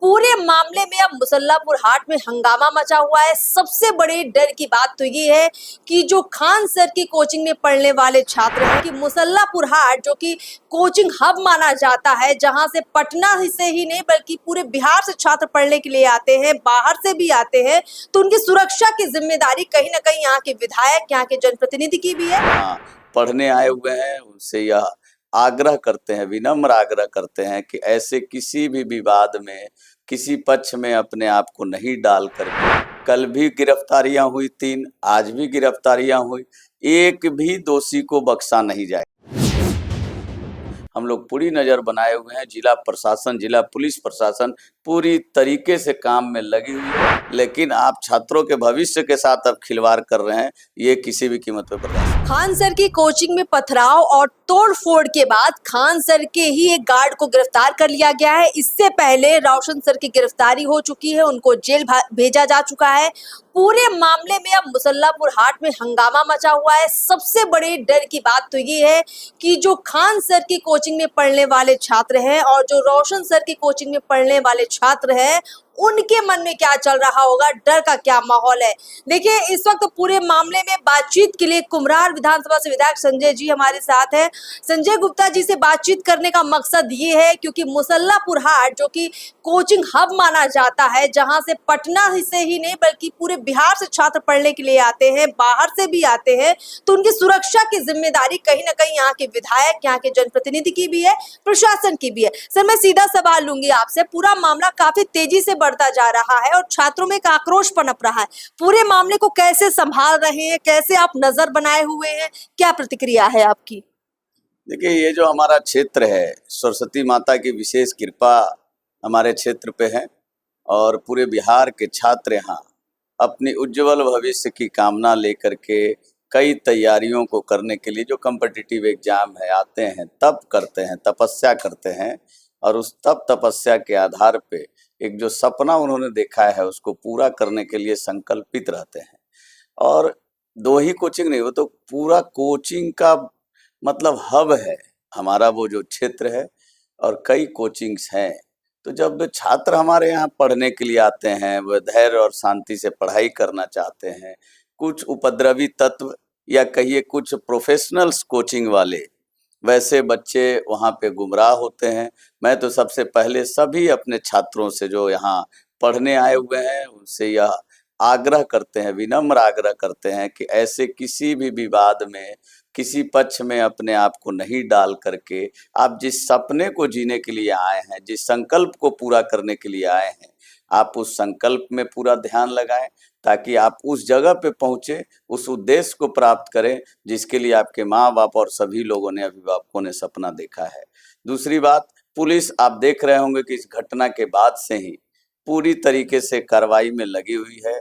पूरे मामले में अब मुसल्लापुर हाट में हंगामा मचा हुआ है। सबसे बड़ी डर की बात तो ये है कि जो खान सर की कोचिंग में पढ़ने वाले छात्र हैं कि मुसल्लापुर हाट जो कि कोचिंग हब माना जाता है, जहां से पटना से ही नहीं बल्कि पूरे बिहार से छात्र पढ़ने के लिए आते हैं, बाहर से भी आते हैं, तो उनकी सुरक्षा की जिम्मेदारी कहीं ना कहीं यहाँ के विधायक, यहाँ के जनप्रतिनिधि की भी है। हाँ, पढ़ने आए हुए हैं, उनसे यह आग्रह करते हैं, विनम्र आग्रह करते हैं कि ऐसे किसी भी विवाद में किसी पक्ष में अपने आप को नहीं डाल करके। कल भी गिरफ्तारियां हुई 3, आज भी गिरफ्तारियां हुई, एक भी दोषी को बख्शा नहीं जाए। हम लोग पूरी नज़र बनाए हुए हैं। जिला प्रशासन, जिला पुलिस प्रशासन पूरी तरीके से काम में लगी हुई है, लेकिन आप छात्रों के भविष्य के साथ अब खिलवाड़ कर रहे हैं, ये किसी भी कीमत पर बर्दाश्त नहीं। खान सर की कोचिंग में पथराव और तोड़फोड़ के बाद खान सर के ही एक गार्ड को गिरफ्तार कर लिया गया है। इससे पहले रोशन सर की गिरफ्तारी हो चुकी है, उनको जेल भेजा जा चुका है। पूरे मामले में अब मुसल्लापुर हाट में हंगामा मचा हुआ है। सबसे बड़ी डर की बात तो ये है कि जो खान सर की कोचिंग में पढ़ने वाले छात्र हैं और जो रोशन सर की कोचिंग में पढ़ने वाले छात्र हैं, उनके मन में क्या चल रहा होगा, डर का क्या माहौल है। देखिए, इस वक्त पूरे मामले में बातचीत के लिए कुम्हरार विधानसभा से विधायक संजय जी हमारे साथ हैं। संजय गुप्ता जी से बातचीत करने का मकसद ये है क्योंकि मुसल्लापुर हाट जो कि कोचिंग हब माना जाता है, जहां से पटना से ही नहीं बल्कि पूरे बिहार से छात्र पढ़ने के लिए आते हैं, बाहर से भी आते हैं, तो उनकी सुरक्षा की जिम्मेदारी कहीं ना कहीं यहाँ के विधायक, यहाँ के जनप्रतिनिधि की भी है, प्रशासन की भी है। सर, मैं सीधा सवाल लूंगी आपसे। पूरा मामला काफी तेजी से बढ़ता जा रहा है और छात्रों में एक आक्रोश पनप रहा है। पूरे मामले को कैसे संभाल रहे हैं, कैसे आप नजर बनाए हुए हैं, क्या प्रतिक्रिया है आपकी? देखिए, ये जो हमारा क्षेत्र है, सरस्वती माता की विशेष कृपा हमारे क्षेत्र पे है और पूरे बिहार के छात्र यहाँ अपनी उज्जवल भविष्य की कामना लेकर के कई तैयारियों को करने के लिए जो कॉम्पिटिटिव एग्जाम है आते हैं, तप करते हैं, तपस्या करते हैं और उस तपस्या के आधार पे एक जो सपना उन्होंने देखा है उसको पूरा करने के लिए संकल्पित रहते हैं। और 2 ही कोचिंग नहीं, वो तो पूरा कोचिंग का मतलब हब है हमारा वो जो क्षेत्र है और कई कोचिंग्स हैं। तो जब छात्र हमारे यहाँ पढ़ने के लिए आते हैं, वह धैर्य और शांति से पढ़ाई करना चाहते हैं। कुछ उपद्रवी तत्व या कहिए कुछ प्रोफेशनल्स कोचिंग वाले वैसे बच्चे वहाँ पे गुमराह होते हैं। मैं तो सबसे पहले सभी अपने छात्रों से जो यहाँ पढ़ने आए हुए हैं उनसे यह आग्रह करते हैं, विनम्र आग्रह करते हैं कि ऐसे किसी भी विवाद में किसी पक्ष में अपने आप को नहीं डाल करके आप जिस सपने को जीने के लिए आए हैं, जिस संकल्प को पूरा करने के लिए आए हैं, आप उस संकल्प में पूरा ध्यान लगाएं ताकि आप उस जगह पे पहुंचे, उस उद्देश्य को प्राप्त करें जिसके लिए आपके माँ बाप और सभी लोगों ने, अभिभावकों ने सपना देखा है। दूसरी बात, पुलिस आप देख रहे होंगे कि इस घटना के बाद से ही पूरी तरीके से कार्रवाई में लगी हुई है।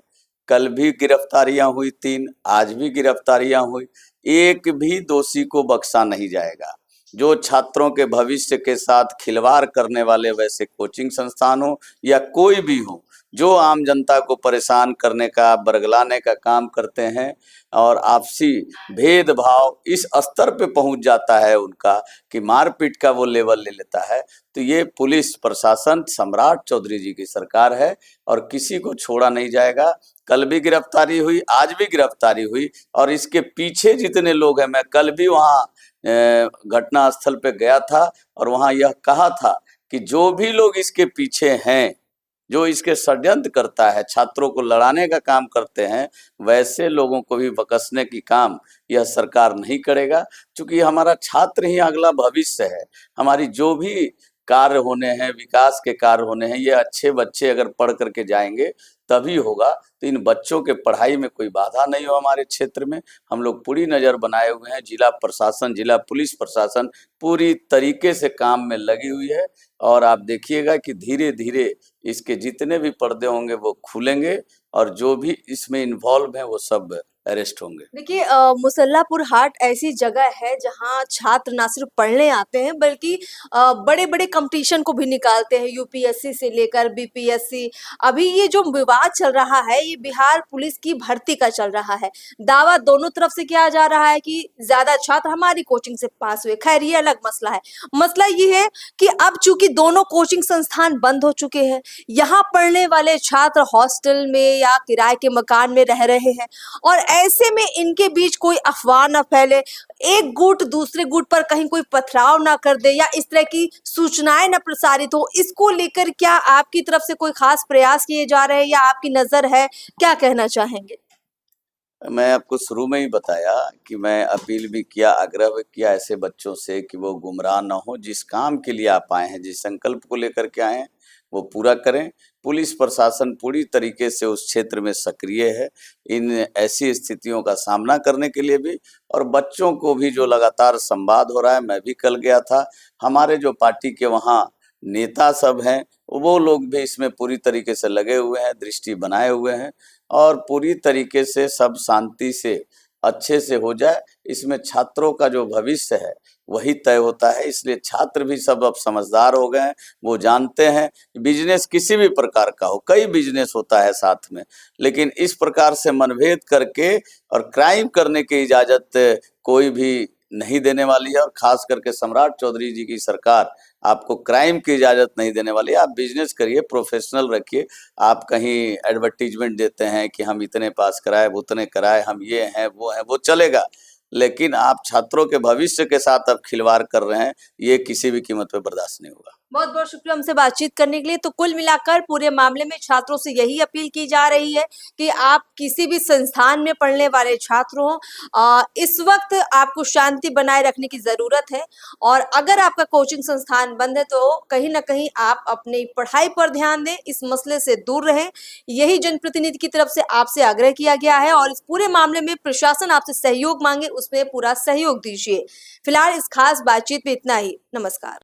कल भी गिरफ्तारियां हुई 3, आज भी गिरफ्तारियां हुई, एक भी दोषी को बख्शा नहीं जाएगा। जो छात्रों के भविष्य के साथ खिलवाड़ करने वाले वैसे कोचिंग संस्थान हो या कोई भी हो, जो आम जनता को परेशान करने का, बरगलाने का काम करते हैं और आपसी भेदभाव इस स्तर पे पहुंच जाता है उनका कि मारपीट का वो लेवल ले लेता है, तो ये पुलिस प्रशासन सम्राट चौधरी जी की सरकार है और किसी को छोड़ा नहीं जाएगा। कल भी गिरफ्तारी हुई, आज भी गिरफ्तारी हुई और इसके पीछे जितने लोग हैं, मैं कल भी वहाँ घटना स्थल पे गया था और वहाँ यह कहा था कि जो भी लोग इसके पीछे हैं, जो इसके षड्यंत्र करता है, छात्रों को लड़ाने का काम करते हैं, वैसे लोगों को भी बख्शने की काम यह सरकार नहीं करेगा। क्योंकि हमारा छात्र ही अगला भविष्य है। हमारी जो भी कार्य होने हैं, विकास के कार्य होने हैं, ये अच्छे बच्चे अगर पढ़ करके जाएंगे तभी होगा। तो इन बच्चों के पढ़ाई में कोई बाधा नहीं हो हमारे क्षेत्र में। हम लोग पूरी नज़र बनाए हुए हैं। जिला प्रशासन, जिला पुलिस प्रशासन पूरी तरीके से काम में लगी हुई है और आप देखिएगा कि धीरे धीरे इसके जितने भी पर्दे होंगे वो खुलेंगे और जो भी इसमें इन्वॉल्व हैं वो सब अरेस्ट होंगे। देखिए मुसल्लापुर हाट ऐसी जगह है जहां छात्र ना सिर्फ पढ़ने आते हैं बल्कि बड़े बड़े कंपटीशन को भी निकालते हैं, यूपीएससी से लेकर बीपीएससी। अभी ये जो विवाद चल रहा है ये बिहार पुलिस की भर्ती का चल रहा है। दावा दोनों तरफ से किया जा रहा है कि ज्यादा छात्र हमारी कोचिंग से पास हुए। खैर ये अलग मसला है। मसला ये है कि अब चूंकि दोनों कोचिंग संस्थान बंद हो चुके हैं, यहाँ पढ़ने वाले छात्र हॉस्टल में या किराए के मकान में रह रहे हैं और ऐसे में इनके बीच कोई अफवाह ना फैले, एक गुट दूसरे गुट पर कहीं कोई पथराव ना कर दे या इस तरह की सूचनाएं ना प्रसारित हो, इसको लेकर क्या आपकी तरफ से कोई खास प्रयास किए जा रहे हैं या आपकी नजर है, क्या कहना चाहेंगे? मैं आपको शुरू में ही बताया कि मैं अपील भी किया, आग्रह भी किया ऐसे बच्चों से कि वो गुमराह ना हो। जिस काम के लिए आप आए हैं, जिस संकल्प को लेकर के आए हैं, वो पूरा करें। पुलिस प्रशासन पूरी तरीके से उस क्षेत्र में सक्रिय है इन ऐसी स्थितियों का सामना करने के लिए भी, और बच्चों को भी जो लगातार संवाद हो रहा है। मैं भी कल गया था, हमारे जो पार्टी के वहाँ नेता सब हैं वो लोग भी इसमें पूरी तरीके से लगे हुए हैं, दृष्टि बनाए हुए हैं और पूरी तरीके से सब शांति से अच्छे से हो जाए। इसमें छात्रों का जो भविष्य है वही तय होता है, इसलिए छात्र भी सब अब समझदार हो गए हैं। वो जानते हैं बिजनेस किसी भी प्रकार का हो, कई बिजनेस होता है साथ में, लेकिन इस प्रकार से मनभेद करके और क्राइम करने की इजाजत कोई भी नहीं देने वाली है। और खास करके सम्राट चौधरी जी की सरकार आपको क्राइम की इजाजत नहीं देने वाली है। आप बिजनेस करिए, प्रोफेशनल रखिए। आप कहीं एडवर्टीजमेंट देते हैं कि हम इतने पास कराए, उतने कराए, हम ये हैं वो चलेगा, लेकिन आप छात्रों के भविष्य के साथ अब खिलवाड़ कर रहे हैं, ये किसी भी कीमत पे बर्दाश्त नहीं होगा। बहुत बहुत शुक्रिया हमसे बातचीत करने के लिए। तो कुल मिलाकर पूरे मामले में छात्रों से यही अपील की जा रही है कि आप किसी भी संस्थान में पढ़ने वाले छात्र हों, इस वक्त आपको शांति बनाए रखने की जरूरत है और अगर आपका कोचिंग संस्थान बंद है तो कहीं ना कहीं आप अपनी पढ़ाई पर ध्यान दें, इस मसले से दूर रहें। यही जनप्रतिनिधि की तरफ से आपसे आग्रह किया गया है और इस पूरे मामले में प्रशासन आपसे सहयोग मांगे, उसमें पूरा सहयोग दीजिए। फिलहाल इस खास बातचीत में इतना ही। नमस्कार।